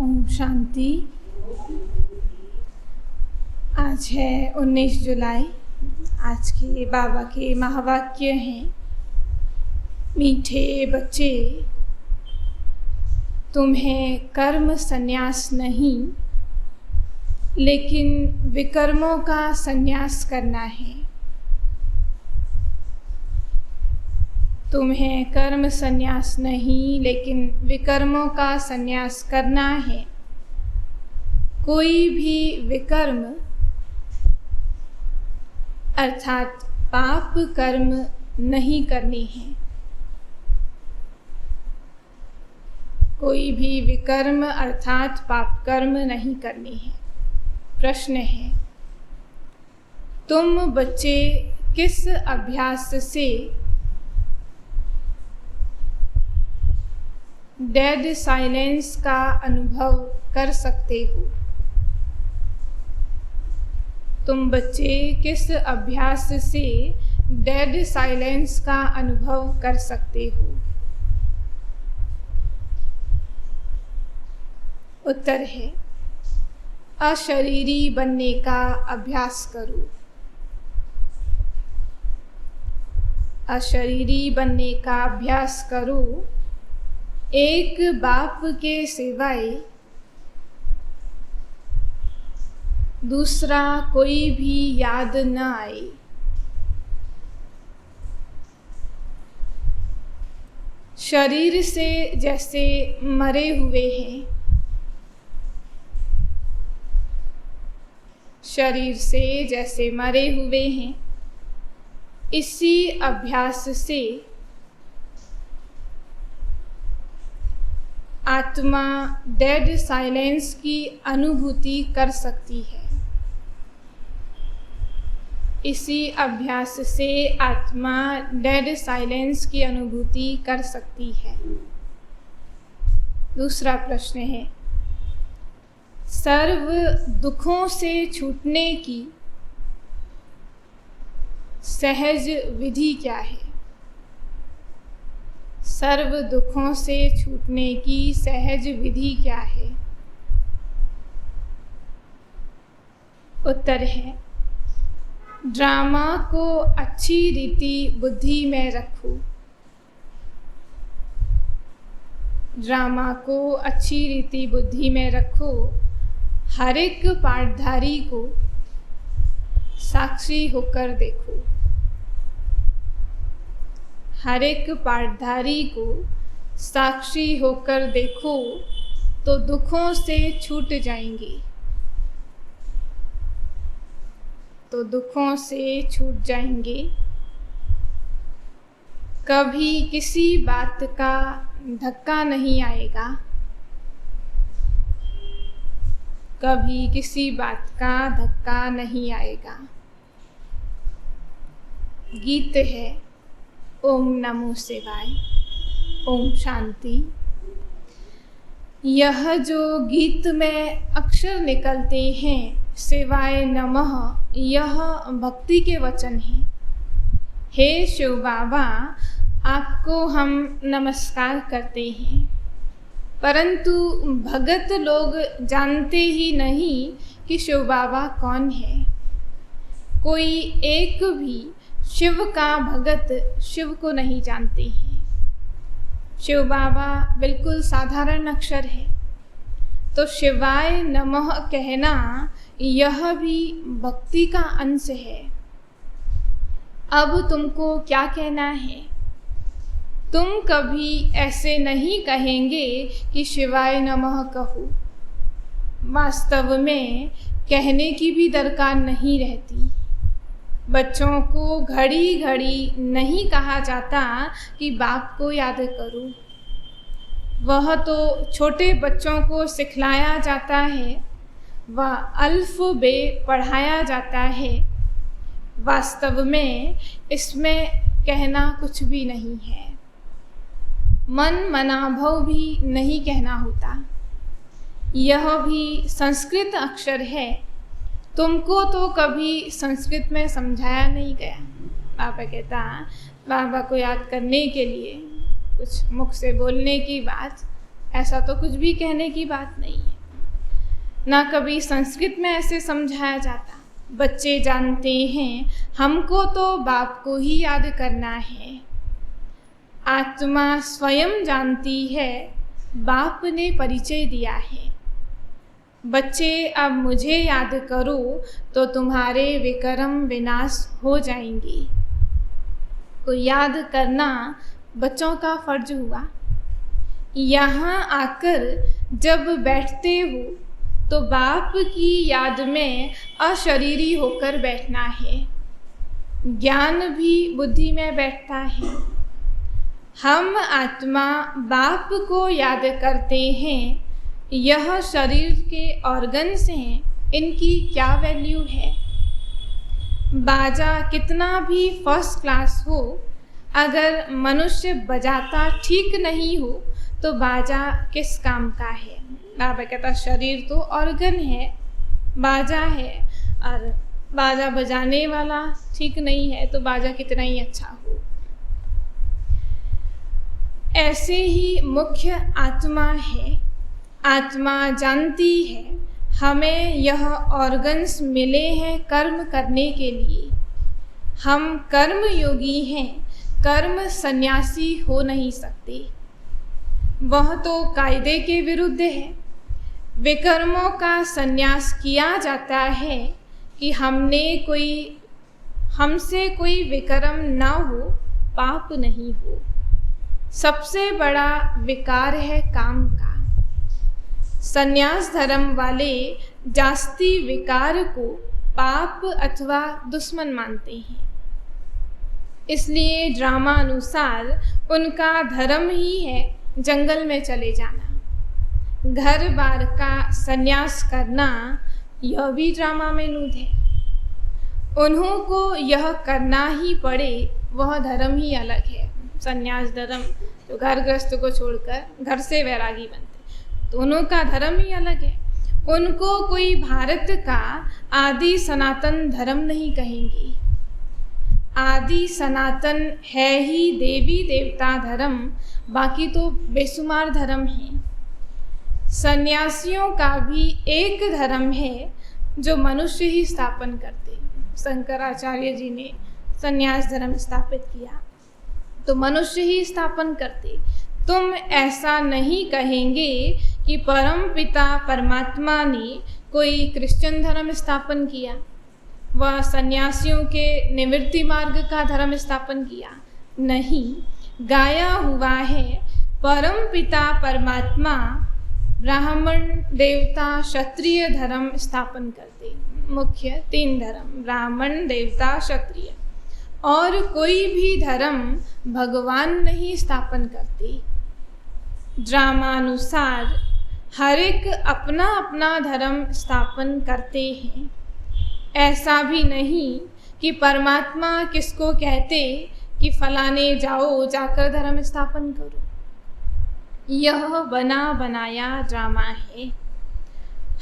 ओम शांति। आज है 19 जुलाई। आज के बाबा के महावाक्य हैं, मीठे बच्चे, तुम्हें कर्म संन्यास नहीं लेकिन विकर्मों का संन्यास करना है। तुम्हें कर्म संन्यास नहीं लेकिन विकर्मों का संन्यास करना है। कोई भी विकर्म अर्थात पाप कर्म नहीं करनी है। कोई भी विकर्म अर्थात पाप कर्म नहीं करनी है। प्रश्न है, तुम बच्चे किस अभ्यास से डेड साइलेंस का अनुभव कर सकते हो? तुम बच्चे किस अभ्यास से डेड साइलेंस का अनुभव कर सकते हो? उत्तर है, अशरीरी बनने का अभ्यास करो। अशरीरी बनने का अभ्यास करो। एक बाप के सिवाय दूसरा कोई भी याद न आए। शरीर से जैसे मरे हुए हैं, शरीर से जैसे मरे हुए हैं, इसी अभ्यास से आत्मा डेड साइलेंस की अनुभूति कर सकती है। इसी अभ्यास से आत्मा डेड साइलेंस की अनुभूति कर सकती है। दूसरा प्रश्न है, सर्व दुखों से छूटने की सहज विधि क्या है? सर्व दुखों से छूटने की सहज विधि क्या है? उत्तर है, ड्रामा को अच्छी रीति बुद्धि में रखो। ड्रामा को अच्छी रीति बुद्धि में रखो। हर एक पाठधारी को साक्षी होकर देखो। हर एक पाठधारी को साक्षी होकर देखो तो दुखों से छूट जाएंगे। तो दुखों से छूट जाएंगे। कभी किसी बात का धक्का नहीं आएगा। कभी किसी बात का धक्का नहीं आएगा। गीत है, ओम नमो शिवाय। ओम शांति। यह जो गीत में अक्षर निकलते हैं, शिवाय नमः, यह भक्ति के वचन हैं। हे शिव बाबा, आपको हम नमस्कार करते हैं, परंतु भगत लोग जानते ही नहीं कि शिव बाबा कौन है। कोई एक भी शिव का भगत शिव को नहीं जानते हैं। शिव बाबा बिल्कुल साधारण अक्षर है, तो शिवाय नमः कहना यह भी भक्ति का अंश है। अब तुमको क्या कहना है? तुम कभी ऐसे नहीं कहेंगे कि शिवाय नमः कहो। वास्तव में कहने की भी दरकार नहीं रहती। बच्चों को घड़ी घड़ी नहीं कहा जाता कि बाप को याद करो। वह तो छोटे बच्चों को सिखलाया जाता है, वह अल्फ़बे पढ़ाया जाता है। वास्तव में इसमें कहना कुछ भी नहीं है। मन मनाभव भी नहीं कहना होता। यह भी संस्कृत अक्षर है। तुमको तो कभी संस्कृत में समझाया नहीं गया। बाबा कहता, बाबा को याद करने के लिए कुछ मुख से बोलने की बात, ऐसा तो कुछ भी कहने की बात नहीं है। ना कभी संस्कृत में ऐसे समझाया जाता। बच्चे जानते हैं हमको तो बाप को ही याद करना है। आत्मा स्वयं जानती है बाप ने परिचय दिया है। बच्चे अब मुझे याद करो तो तुम्हारे विक्रम विनाश हो जाएंगे। तो याद करना बच्चों का फर्ज हुआ। यहाँ आकर जब बैठते हो तो बाप की याद में अशरीरी होकर बैठना है। ज्ञान भी बुद्धि में बैठता है। हम आत्मा बाप को याद करते हैं। यह शरीर के ऑर्गन्स हैं, इनकी क्या वैल्यू है। बाजा कितना भी फर्स्ट क्लास हो, अगर मनुष्य बजाता ठीक नहीं हो तो बाजा किस काम का है। बाबा कहता शरीर तो ऑर्गन है, बाजा है, और बाजा बजाने वाला ठीक नहीं है तो बाजा कितना ही अच्छा हो। ऐसे ही मुख्य आत्मा है। आत्मा जानती है हमें यह ऑर्गन्स मिले हैं कर्म करने के लिए। हम कर्म योगी हैं, कर्म सन्यासी हो नहीं सकते। वह तो कायदे के विरुद्ध है। विकर्मों का संन्यास किया जाता है कि हमसे कोई विकर्म ना हो, पाप नहीं हो। सबसे बड़ा विकार है काम का। संन्यास धर्म वाले जास्ती विकार को पाप अथवा दुश्मन मानते हैं। इसलिए ड्रामा अनुसार उनका धर्म ही है जंगल में चले जाना, घर बार का संन्यास करना। यह भी ड्रामा में नूद है। उन्हों को यह करना ही पड़े, वह धर्म ही अलग है। संन्यास धर्म जो घर गृहस्थ को छोड़कर घर से वैरागी बनते, तो उन्हों का धर्म ही अलग है। उनको कोई भारत का आदि सनातन धर्म नहीं कहेंगे। आदि सनातन है ही देवी देवता धर्म, बाकी तो बेसुमार धर्म है। सन्यासियों का भी एक धर्म है जो मनुष्य ही स्थापन करते। शंकराचार्य जी ने सन्यास धर्म स्थापित किया तो मनुष्य ही स्थापन करते। तुम ऐसा नहीं कहेंगे कि परम पिता परमात्मा ने कोई क्रिश्चियन धर्म स्थापन किया, वह सन्यासियों के निवृत्ति मार्ग का धर्म स्थापन किया। नहीं, गाया हुआ है परम पिता परमात्मा ब्राह्मण देवता क्षत्रिय धर्म स्थापन करते। मुख्य 3 धर्म, ब्राह्मण देवता क्षत्रिय, और कोई भी धर्म भगवान नहीं स्थापन करते। ड्रामानुसार हर एक अपना अपना धर्म स्थापन करते हैं। ऐसा भी नहीं कि परमात्मा किसको कहते कि फलाने जाओ जाकर धर्म स्थापन करो। यह बना बनाया ड्रामा है।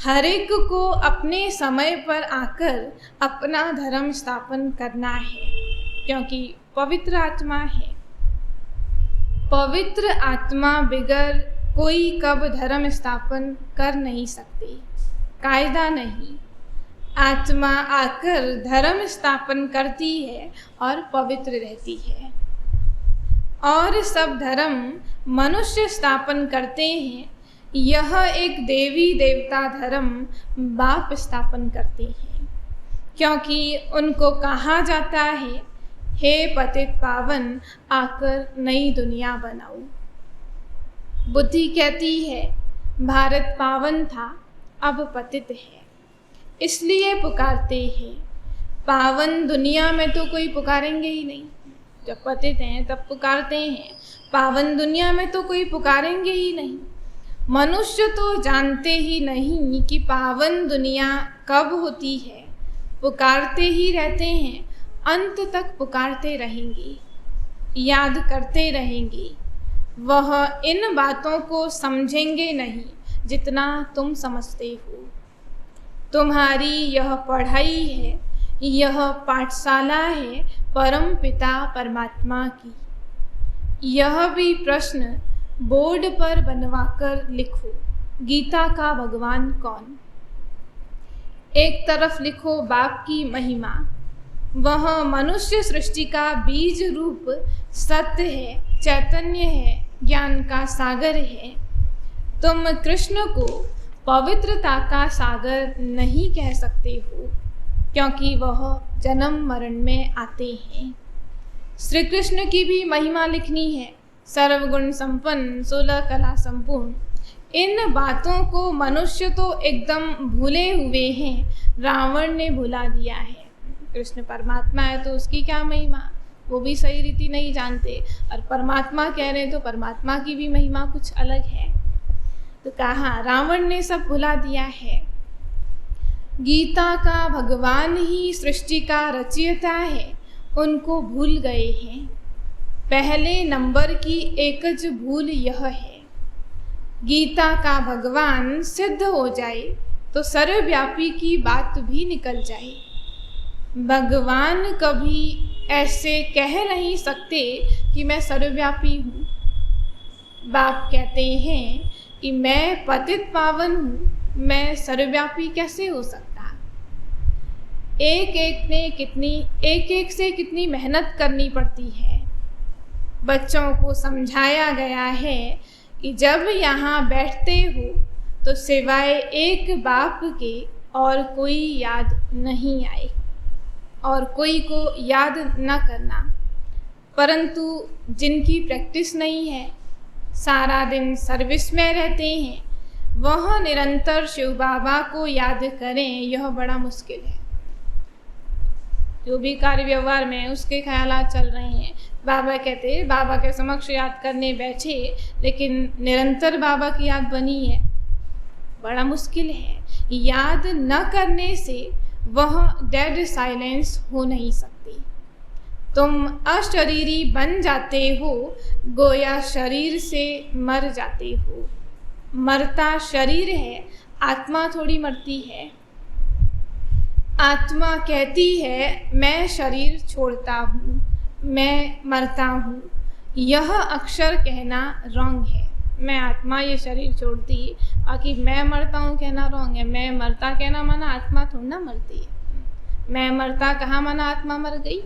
हर एक को अपने समय पर आकर अपना धर्म स्थापन करना है, क्योंकि पवित्र आत्मा है। पवित्र आत्मा बिगर कोई कब धर्म स्थापन कर नहीं सकती, कायदा नहीं। आत्मा आकर धर्म स्थापन करती है और पवित्र रहती है। और सब धर्म मनुष्य स्थापन करते हैं। यह एक देवी देवता धर्म बाप स्थापन करते हैं, क्योंकि उनको कहा जाता है हे पतित पावन आकर नई दुनिया बनाओ। बुद्धि कहती है भारत पावन था अब पतित है, इसलिए पुकारते हैं। पावन दुनिया में तो कोई पुकारेंगे ही नहीं, जब पतित हैं तब पुकारते हैं। पावन दुनिया में तो कोई पुकारेंगे ही नहीं। मनुष्य तो जानते ही नहीं कि पावन दुनिया कब होती है, पुकारते ही रहते हैं, अंत तक पुकारते रहेंगे, याद करते रहेंगे। वह इन बातों को समझेंगे नहीं जितना तुम समझते हो। तुम्हारी यह पढ़ाई है, यह पाठशाला है परम पिता परमात्मा की। यह भी प्रश्न बोर्ड पर बनवाकर लिखो, गीता का भगवान कौन। एक तरफ लिखो बाप की महिमा, वह मनुष्य सृष्टि का बीज रूप सत्य है, चैतन्य है, ज्ञान का सागर है। तुम कृष्ण को पवित्रता का सागर नहीं कह सकते हो, क्योंकि वह जन्म मरण में आते हैं। श्री कृष्ण की भी महिमा लिखनी है, सर्वगुण संपन्न, 16 कला संपूर्ण। इन बातों को मनुष्य तो एकदम भूले हुए हैं, रावण ने भुला दिया है। कृष्ण परमात्मा है तो उसकी क्या महिमा, वो भी सही रीति नहीं जानते, और परमात्मा कह रहे हैं तो परमात्मा की भी महिमा कुछ अलग है। तो कहा रावण ने सब भुला दिया है। गीता का भगवान ही सृष्टि का रचयिता है, उनको भूल गए हैं। पहले नंबर की एकज भूल यह है, गीता का भगवान सिद्ध हो जाए तो सर्वव्यापी की बात भी निकल जाए। भगवान कभी ऐसे कह नहीं सकते कि मैं सर्वव्यापी हूँ। बाप कहते हैं कि मैं पतित पावन हूँ, मैं सर्वव्यापी कैसे हो सकता। एक एक से कितनी मेहनत करनी पड़ती है। बच्चों को समझाया गया है कि जब यहाँ बैठते हो तो सिवाय एक बाप के और कोई याद नहीं आए, और कोई को याद न करना। परंतु जिनकी प्रैक्टिस नहीं है, सारा दिन सर्विस में रहते हैं, वह निरंतर शिव बाबा को याद करें, यह बड़ा मुश्किल है। जो भी कार्य व्यवहार में उसके ख्यालात चल रहे हैं, बाबा कहते बाबा के समक्ष याद करने बैठे, लेकिन निरंतर बाबा की याद बनी है, बड़ा मुश्किल है। याद न करने से वह डेड साइलेंस हो नहीं सकती। तुम अशरीरी बन जाते हो, गोया शरीर से मर जाते हो। मरता शरीर है, आत्मा थोड़ी मरती है। आत्मा कहती है मैं शरीर छोड़ता हूँ, मैं मरता हूँ। यह अक्षर कहना रॉन्ग है। मैं आत्मा ये शरीर छोड़ती, बाकी मैं मरता हूँ कहना रॉन्ग है। मैं मरता कहना माना आत्मा थोड़ी ना मरती है। मैं मरता कहा माना आत्मा मर गई।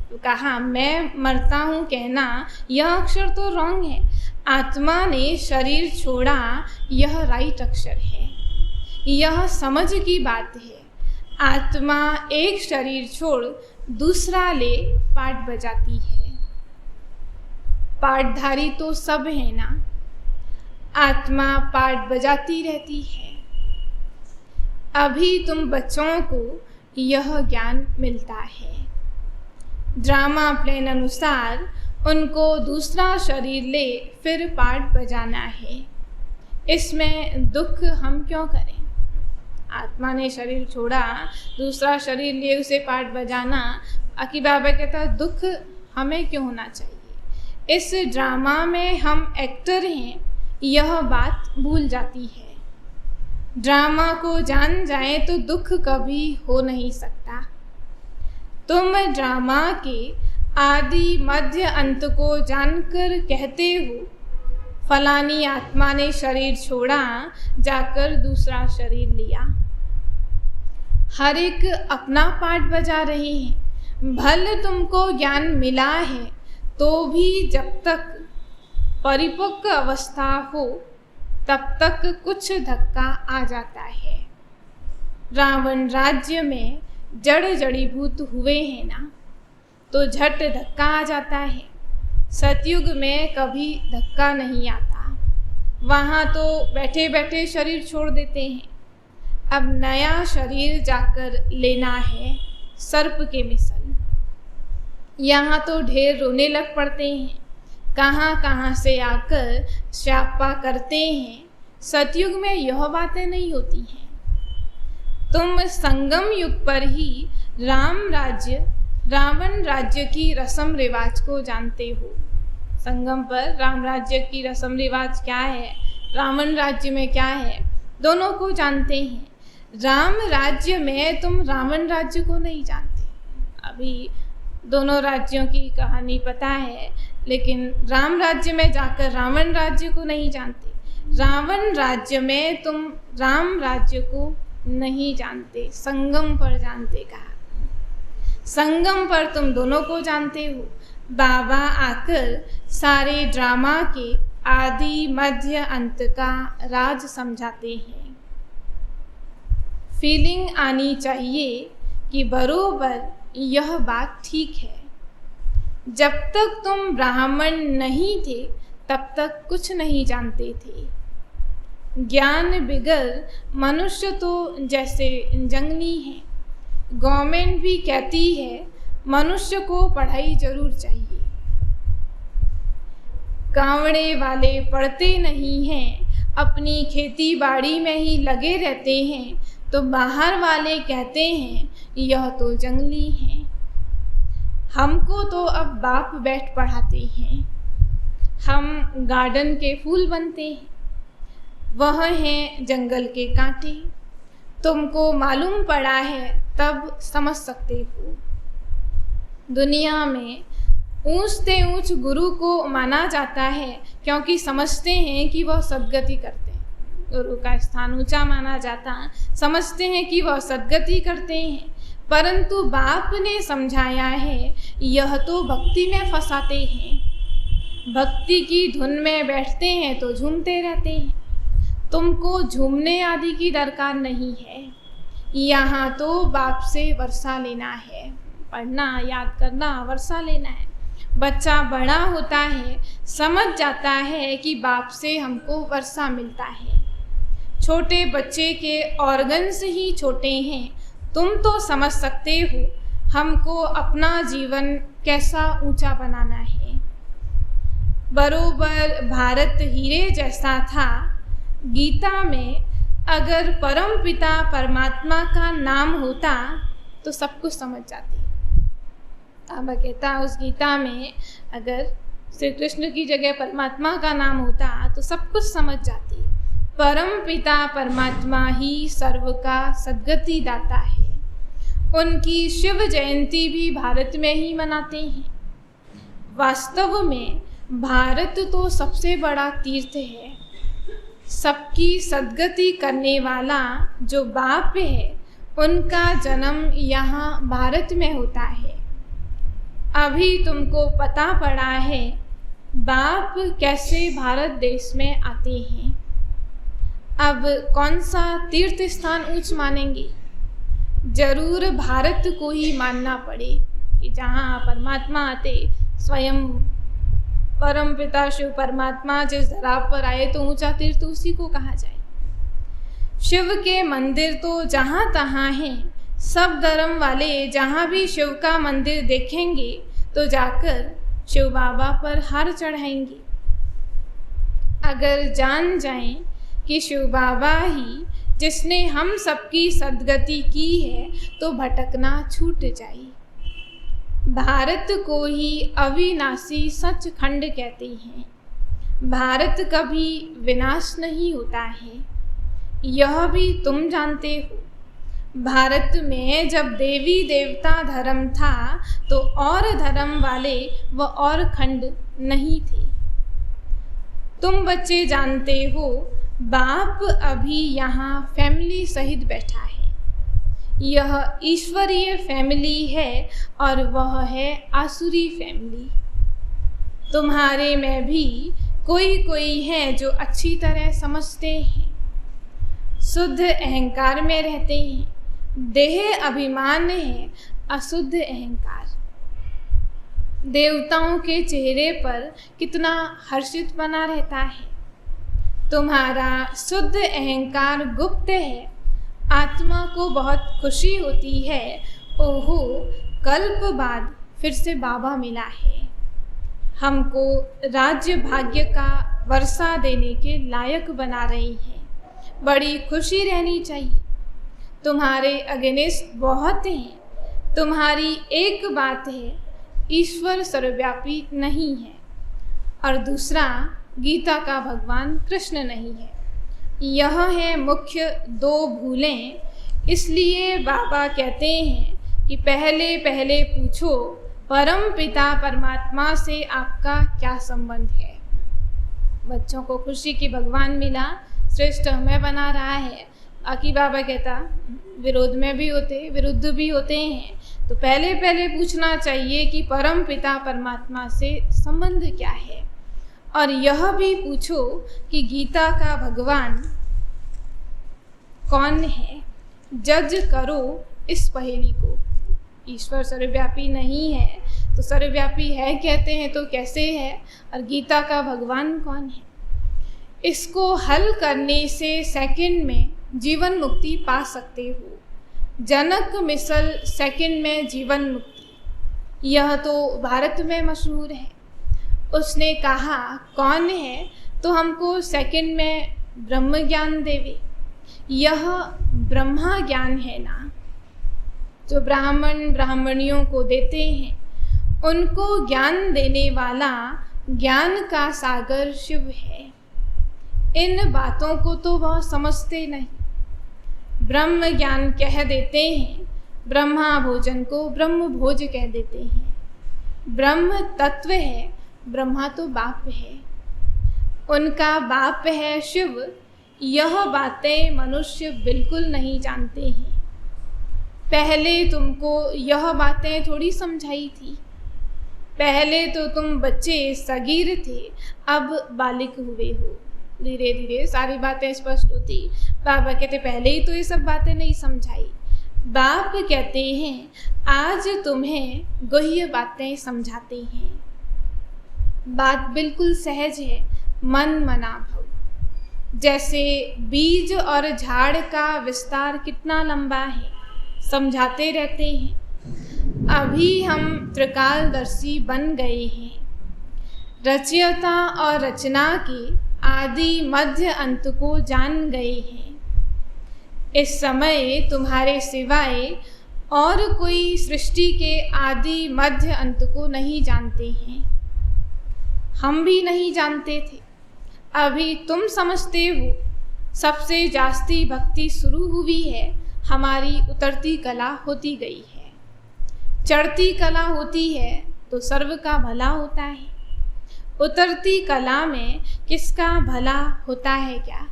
तो कहा मैं मरता हूँ कहना, यह अक्षर तो रॉन्ग है। आत्मा ने शरीर छोड़ा, यह राइट अक्षर है। यह समझ की बात है। आत्मा एक शरीर छोड़ दूसरा ले पाठ बजाती है। पाठधारी तो सब है ना, आत्मा पाठ बजाती रहती है। अभी तुम बच्चों को यह ज्ञान मिलता है। ड्रामा प्लान अनुसार उनको दूसरा शरीर ले फिर पाठ बजाना है। इसमें दुख हम क्यों करें? आत्मा ने शरीर छोड़ा, दूसरा शरीर लिए उसे पाठ बजाना, अकी बाबा कहता दुख हमें क्यों होना चाहिए। इस ड्रामा में हम एक्टर हैं, यह बात भूल जाती है। ड्रामा को जान जाए तो दुख कभी हो नहीं सकता। तुम ड्रामा के आदि मध्य अंत को जानकर कहते हो फलानी आत्मा ने शरीर छोड़ा, जाकर दूसरा शरीर लिया। हर एक अपना पाठ बजा रहे हैं। भल तुमको ज्ञान मिला है तो भी जब तक परिपक्व अवस्था हो तब तक कुछ धक्का आ जाता है। रावण राज्य में जड़ जड़ीभूत हुए हैं ना, तो झट धक्का आ जाता है। सतयुग में कभी धक्का नहीं आता, वहाँ तो बैठे बैठे शरीर छोड़ देते हैं। अब नया शरीर जाकर लेना है सर्प के मिसल। यहाँ तो ढेर रोने लग पड़ते हैं, कहाँ कहाँ से आकर श्यापा करते हैं। सतयुग में यह बातें नहीं होती हैं। तुम संगम युग पर ही रावण राज्य की रस्म रिवाज को जानते हो। संगम पर राम राज्य की रस्म रिवाज क्या है, रावण राज्य में क्या है, दोनों को जानते हैं। राम राज्य में तुम रावण राज्य को नहीं जानते। अभी दोनों राज्यों की कहानी पता है, लेकिन राम राज्य में जाकर रावण राज्य को नहीं जानते। रावण राज्य में तुम राम राज्य को नहीं जानते, संगम पर जानते कहा। संगम पर तुम दोनों को जानते हो। बाबा आकर सारे ड्रामा के आदि मध्य अंत का राज समझाते हैं। फीलिंग आनी चाहिए कि बरोबर यह बात ठीक है। जब तक तुम ब्राह्मण नहीं थे तब तक कुछ नहीं जानते थे। ज्ञान बिगर मनुष्य तो जैसे जंगली है। गवर्नमेंट भी कहती है मनुष्य को पढ़ाई जरूर चाहिए। कांवड़े वाले पढ़ते नहीं हैं, अपनी खेती बाड़ी में ही लगे रहते हैं, तो बाहर वाले कहते हैं यह तो जंगली हैं। हमको तो अब बाप बैठ पढ़ाते हैं। हम गार्डन के फूल बनते हैं, वह हैं जंगल के कांटे। तुमको मालूम पड़ा है तब समझ सकते हो। दुनिया में ऊंच से ऊंच गुरु को माना जाता है क्योंकि समझते हैं कि वह सद्गति करते हैं। गुरु का स्थान ऊंचा माना जाता, समझते हैं कि वह सद्गति करते हैं। परंतु बाप ने समझाया है यह तो भक्ति में फंसाते हैं। भक्ति की धुन में बैठते हैं तो झूमते रहते हैं। तुमको झूमने आदि की दरकार नहीं है। यहाँ तो बाप से वर्षा लेना है, पढ़ना, याद करना, वर्षा लेना है। बच्चा बड़ा होता है, समझ जाता है कि बाप से हमको वर्षा मिलता है। छोटे बच्चे के ऑर्गन्स ही छोटे हैं। तुम तो समझ सकते हो हमको अपना जीवन कैसा ऊंचा बनाना है। बरोबर भारत हीरे जैसा था। गीता में अगर परम पिता परमात्मा का नाम होता तो सब कुछ समझ जाते। बाबा कहता उस गीता में अगर श्री कृष्ण की जगह परमात्मा का नाम होता तो सब कुछ समझ जाती। परम पिता परमात्मा ही सर्व का सद्गति दाता है। उनकी शिव जयंती भी भारत में ही मनाते हैं। वास्तव में भारत तो सबसे बड़ा तीर्थ है। सबकी सद्गति करने वाला जो बाप है उनका जन्म यहाँ भारत में होता है। अभी तुमको पता पड़ा है बाप कैसे भारत देश में आते हैं। अब कौन सा तीर्थ स्थान ऊंच मानेंगे? जरूर भारत को ही मानना पड़े कि जहाँ परमात्मा आते, स्वयं परम पिता शिव परमात्मा जिस धरा पर आए तो ऊंचा तीर्थ उसी को कहा जाए। शिव के मंदिर तो जहाँ तहाँ हैं। सब धर्म वाले जहाँ भी शिव का मंदिर देखेंगे तो जाकर शिव बाबा पर हार चढ़ाएंगे। अगर जान जाएं कि शिव बाबा ही जिसने हम सबकी सद्गति की है तो भटकना छूट जाए। भारत को ही अविनाशी सचखंड कहते हैं। भारत कभी विनाश नहीं होता है, यह भी तुम जानते हो। भारत में जब देवी देवता धर्म था तो और धर्म वाले व और खंड नहीं थे। तुम बच्चे जानते हो बाप अभी यहाँ फैमिली सहित बैठा है। यह ईश्वरीय फैमिली है और वह है आसुरी फैमिली। तुम्हारे में भी कोई है जो अच्छी तरह समझते हैं, शुद्ध अहंकार में रहते हैं। देह अभिमान है, अशुद्ध अहंकार। देवताओं के चेहरे पर कितना हर्षित बना रहता है। तुम्हारा शुद्ध अहंकार गुप्त है। आत्मा को बहुत खुशी होती है, ओहो कल्प बाद फिर से बाबा मिला है। हमको राज्य भाग्य का वर्षा देने के लायक बना रही है। बड़ी खुशी रहनी चाहिए। तुम्हारे अगेंस्ट बहुत हैं। तुम्हारी एक बात है, ईश्वर सर्वव्यापी नहीं है, और दूसरा गीता का भगवान कृष्ण नहीं है। यह है मुख्य दो भूलें। इसलिए बाबा कहते हैं कि पहले पहले पूछो परम पिता परमात्मा से आपका क्या संबंध है। बच्चों को खुशी की भगवान मिला, श्रेष्ठ हमें बना रहा है, बाकी बाबा कहता विरोध में भी होते, विरुद्ध भी होते हैं। तो पहले पहले पूछना चाहिए कि परम पिता परमात्मा से संबंध क्या है, और यह भी पूछो कि गीता का भगवान कौन है। जज करो इस पहेली को। ईश्वर सर्वव्यापी नहीं है तो सर्वव्यापी है कहते हैं तो कैसे है, और गीता का भगवान कौन है। इसको हल करने से सेकंड में जीवन मुक्ति पा सकते हो। जनक मिसल सेकंड में जीवन मुक्ति, यह तो भारत में मशहूर है। उसने कहा कौन है तो हमको सेकंड में ब्रह्म ज्ञान देवे। यह ब्रह्मा ज्ञान है ना, जो ब्राह्मण ब्राह्मणियों को देते हैं, उनको ज्ञान देने वाला ज्ञान का सागर शिव है। इन बातों को तो वह समझते नहीं। ब्रह्म ज्ञान कह देते हैं, ब्रह्मा भोजन को ब्रह्म भोज कह देते हैं। ब्रह्म तत्व है, ब्रह्मा तो बाप है, उनका बाप है शिव। यह बातें मनुष्य बिल्कुल नहीं जानते हैं। पहले तुमको यह बातें थोड़ी समझाई थी। पहले तो तुम बच्चे सगीर थे, अब बालिक हुए हो। धीरे धीरे सारी बातें स्पष्ट होती। बाबा कहते पहले ही तो ये सब बातें नहीं समझाई। बाप कहते हैं आज तुम्हें गुह्य बातें समझाते हैं। बात बिल्कुल सहज है, मन मना भव। जैसे बीज और झाड़ का विस्तार कितना लंबा है, समझाते रहते हैं। अभी हम त्रिकालदर्शी बन गए हैं। रचयिता और रचना के आदि मध्य अंत को जान गए हैं। इस समय तुम्हारे सिवाय और कोई सृष्टि के आदि मध्य अंत को नहीं जानते हैं। हम भी नहीं जानते थे, अभी तुम समझते हो। सबसे जास्ती भक्ति शुरू हुई है, हमारी उतरती कला होती गई है। चढ़ती कला होती है तो सर्व का भला होता है। उतरती कला में किसका भला होता है क्या?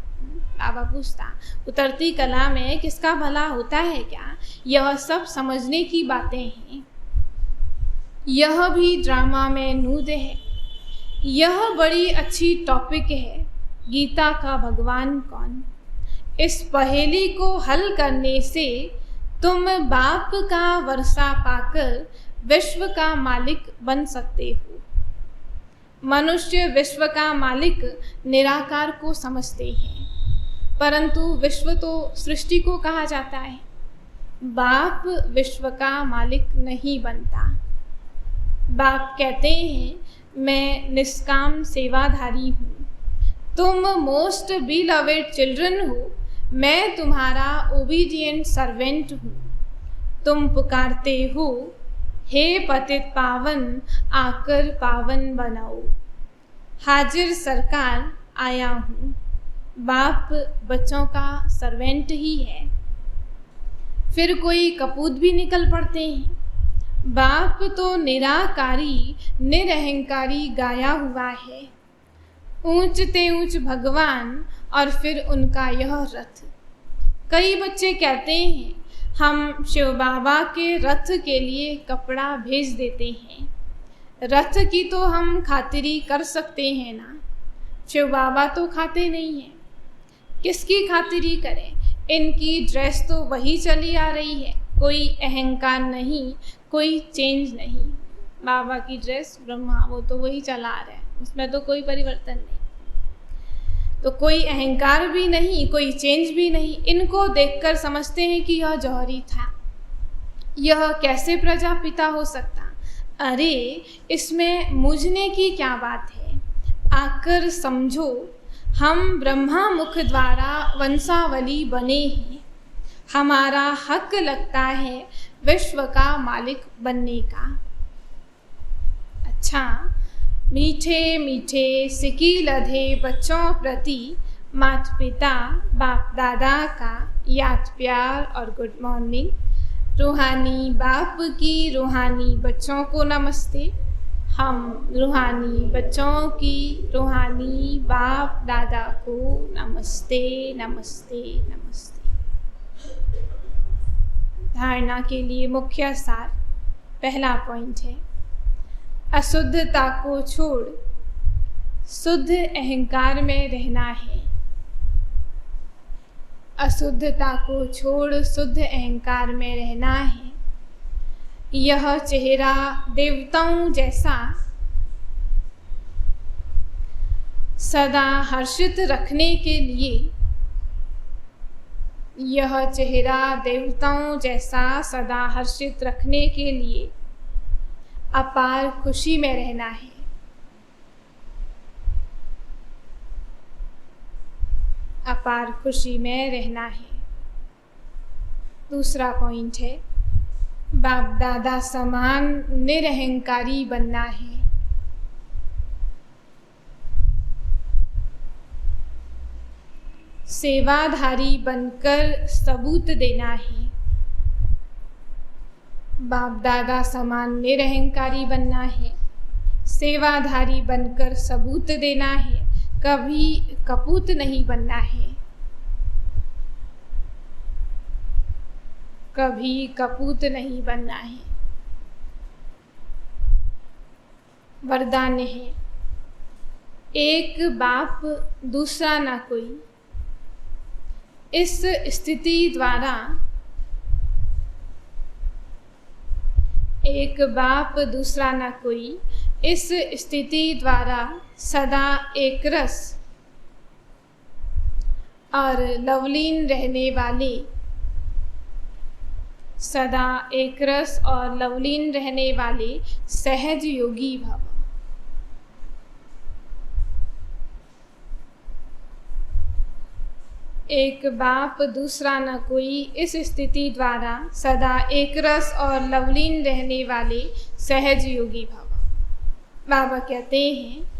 बाबा पूछता, उतरती कला में किसका भला होता है क्या? यह सब समझने की बातें हैं। यह भी ड्रामा में नूद है। यह बड़ी अच्छी टॉपिक है, गीता का भगवान कौन। इस पहेली को हल करने से तुम बाप का वर्षा पाकर विश्व का मालिक बन सकते हो। मनुष्य विश्व का मालिक निराकार को समझते हैं, परंतु विश्व तो सृष्टि को कहा जाता है। बाप विश्व का मालिक नहीं बनता। बाप कहते हैं मैं निष्काम सेवाधारी हूँ, तुम मोस्ट बिलवेड चिल्ड्रन हो, मैं तुम्हारा ओबीडिएंट सर्वेंट हूँ। तुम पुकारते हो हे पतित पावन आकर पावन बनाओ। हाजिर सरकार आया हूँ। बाप बच्चों का सर्वेंट ही है। फिर कोई कपूत भी निकल पड़ते हैं। बाप तो निराकारी निरहंकारी गाया हुआ है। ऊंचते ऊंच भगवान और फिर उनका यह रथ। कई बच्चे कहते हैं हम शिव बाबा के रथ के लिए कपड़ा भेज देते हैं। रथ की तो हम खातिरी कर सकते हैं ना, शिव बाबा तो खाते नहीं हैं। किसकी खातिरी करें? इनकी ड्रेस तो वही चली आ रही है, कोई अहंकार नहीं, कोई चेंज नहीं। बाबा की ड्रेस ब्रह्मा वो तो वही चला आ रहा है, उसमें तो कोई परिवर्तन नहीं। तो कोई अहंकार भी नहीं, कोई चेंज भी नहीं। इनको देखकर समझते हैं कि यह जौहरी था। यह कैसे प्रजापिता हो सकता? अरे इसमें मुझने की क्या बात है, आकर समझो। हम ब्रह्मा मुख द्वारा वंशावली बने हैं। हमारा हक लगता है विश्व का मालिक बनने का। अच्छा, मीठे मीठे सिकी लधे बच्चों प्रति माता पिता बाप दादा का याद प्यार और गुड मॉर्निंग। रूहानी बाप की रूहानी बच्चों को नमस्ते। हम रूहानी बच्चों की रूहानी बाप दादा को नमस्ते नमस्ते नमस्ते। धारणा के लिए मुख्य सार, पहला पॉइंट है, अशुद्धता को छोड़ शुद्ध अहंकार में रहना है। अशुद्धता को छोड़ शुद्ध अहंकार में रहना है। यह चेहरा देवताओं जैसा सदा हर्षित रखने के लिए, यह चेहरा देवताओं जैसा सदा हर्षित रखने के लिए अपार खुशी में रहना है। अपार खुशी में रहना है। दूसरा पॉइंट है, बाप दादा समान निरहंकारी बनना है। सेवाधारी बनकर सबूत देना है। बाप दादा समान निरहंकारी बनना है, सेवाधारी बनकर सबूत देना है, कभी कपूत नहीं बनना है। कभी कपूत नहीं बनना है। वरदान है, एक बाप दूसरा ना कोई। इस स्थिति द्वारा एक बाप दूसरा ना कोई, इस स्थिति द्वारा सदा एक रस और लवलीन रहने वाले, सदा एक रस और लवलीन रहने वाले सहज योगी भव। एक बाप दूसरा न कोई, इस स्थिति द्वारा सदा एक रस और लवलीन रहने वाले सहज योगी भव। बाबा कहते हैं,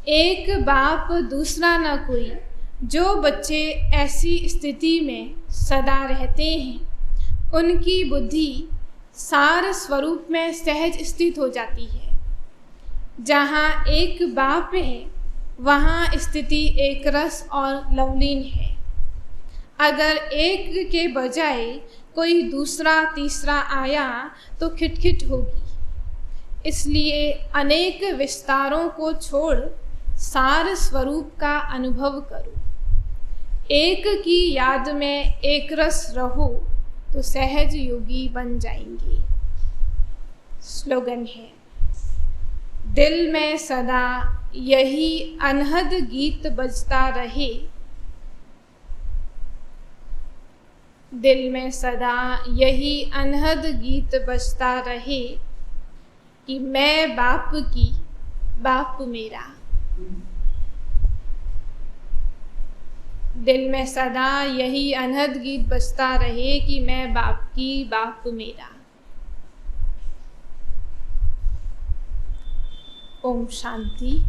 एक बाप दूसरा न कोई। जो बच्चे ऐसी स्थिति में सदा रहते हैं, उनकी बुद्धि सार स्वरूप में सहज स्थित हो जाती है। जहाँ एक बाप है, वहाँ स्थिति एक रस और लवलीन है। अगर एक के बजाय कोई दूसरा तीसरा आया तो खिटखिट होगी। इसलिए अनेक विस्तारों को छोड़ सार स्वरूप का अनुभव करो। एक की याद में एक रस रहो तो सहज योगी बन जाएंगे। स्लोगन है, दिल में सदा यही अनहद गीत बजता रहे। दिल में सदा यही अनहद गीत बजता रहे कि मैं बाप की, बाप मेरा। दिल में सदा यही अनहद गीत बजता रहे कि मैं बाप की, बाप मेरा। ओम शांति।